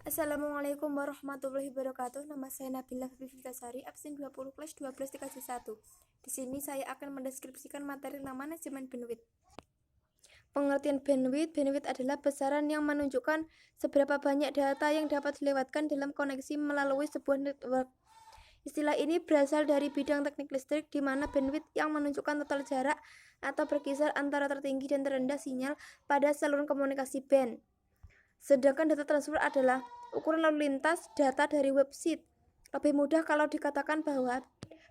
Assalamualaikum warahmatullahi wabarakatuh. Nama saya Nabila Fifikasari, absen 20 kelas 12 1. Di sini saya akan mendeskripsikan materi tentang manajemen bandwidth. Pengertian bandwidth. Bandwidth adalah besaran yang menunjukkan seberapa banyak data yang dapat dilewatkan dalam koneksi melalui sebuah network. Istilah ini berasal dari bidang teknik listrik, di mana bandwidth yang menunjukkan total jarak atau berkisar antara tertinggi dan terendah sinyal pada saluran komunikasi band. Sedangkan data transfer adalah ukuran lalu lintas data dari website. Lebih mudah kalau dikatakan bahwa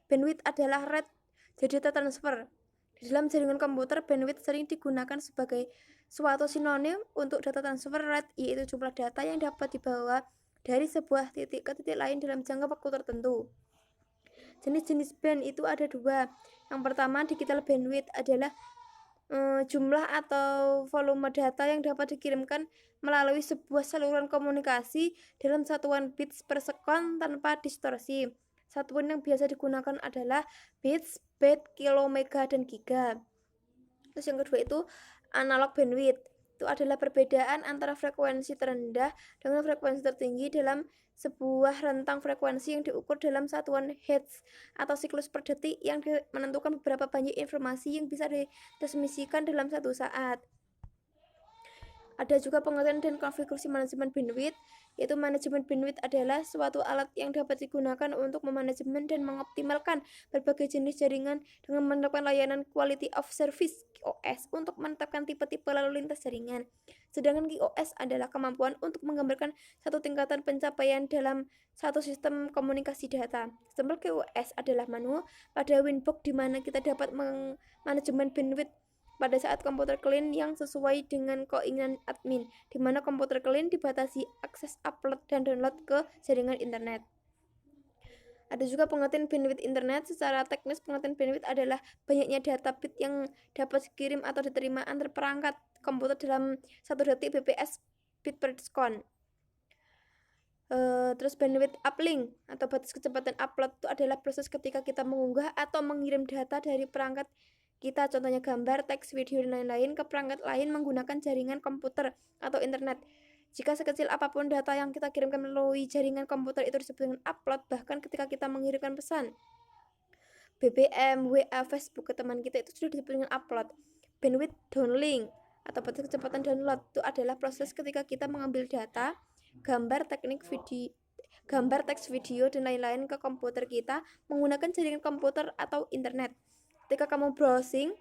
bandwidth adalah rate dari data transfer. Di dalam jaringan komputer, bandwidth sering digunakan sebagai suatu sinonim untuk data transfer rate, yaitu jumlah data yang dapat dibawa dari sebuah titik ke titik lain dalam jangka waktu tertentu. Jenis-jenis band itu ada dua. Yang pertama, digital bandwidth adalah jumlah atau volume data yang dapat dikirimkan melalui sebuah saluran komunikasi dalam satuan bits per sekon tanpa distorsi. Satuan yang biasa digunakan adalah bits, byte, kilo, mega, dan giga. Terus yang kedua itu analog bandwidth. Itu adalah perbedaan antara frekuensi terendah dengan frekuensi tertinggi dalam sebuah rentang frekuensi yang diukur dalam satuan hertz atau siklus per detik yang menentukan beberapa banyak informasi yang bisa ditransmisikan dalam satu saat. Ada juga pengertian dan konfigurasi manajemen bandwidth, yaitu manajemen bandwidth adalah suatu alat yang dapat digunakan untuk memanajemen dan mengoptimalkan berbagai jenis jaringan dengan menerapkan layanan Quality of Service QoS untuk menetapkan tipe-tipe lalu lintas jaringan. Sedangkan QoS adalah kemampuan untuk menggambarkan satu tingkatan pencapaian dalam satu sistem komunikasi data. Sampel QoS adalah menu pada Winbox di mana kita dapat manajemen bandwidth pada saat komputer clean yang sesuai dengan keinginan admin, di mana komputer clean dibatasi akses upload dan download ke jaringan internet. Ada juga pengertian bandwidth internet. Secara teknis, pengertian bandwidth adalah banyaknya data bit yang dapat dikirim atau diterima antar perangkat komputer dalam 1 detik bps bit per second. Terus bandwidth uplink atau batas kecepatan upload itu adalah proses ketika kita mengunggah atau mengirim data dari perangkat kita, contohnya gambar, teks, video, dan lain-lain, ke perangkat lain menggunakan jaringan komputer atau internet. Jika sekecil apapun data yang kita kirimkan melalui jaringan komputer itu disebut dengan upload, bahkan ketika kita mengirimkan pesan BBM, WA, Facebook ke teman kita itu sudah disebut dengan upload. Bandwidth downlink atau batas kecepatan download itu adalah proses ketika kita mengambil data, gambar, teks, video, dan lain-lain ke komputer kita menggunakan jaringan komputer atau internet. Ketika kamu browsing,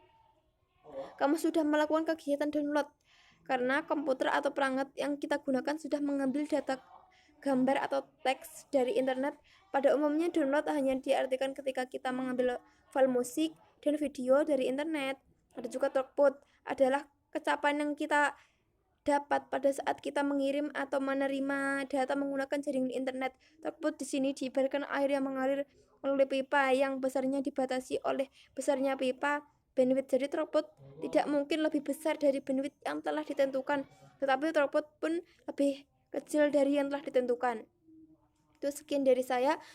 kamu sudah melakukan kegiatan download karena komputer atau perangkat yang kita gunakan sudah mengambil data gambar atau teks dari internet. Pada umumnya download hanya diartikan ketika kita mengambil file musik dan video dari internet. Ada juga throughput, adalah kecapan yang kita dapat pada saat kita mengirim atau menerima data menggunakan jaringan internet. Throughput di sini diibaratkan air yang mengalir melalui pipa yang besarnya dibatasi oleh besarnya pipa bandwidth. Jadi throughput tidak mungkin lebih besar dari bandwidth yang telah ditentukan, tetapi throughput pun lebih kecil dari yang telah ditentukan. Itu sekian dari saya.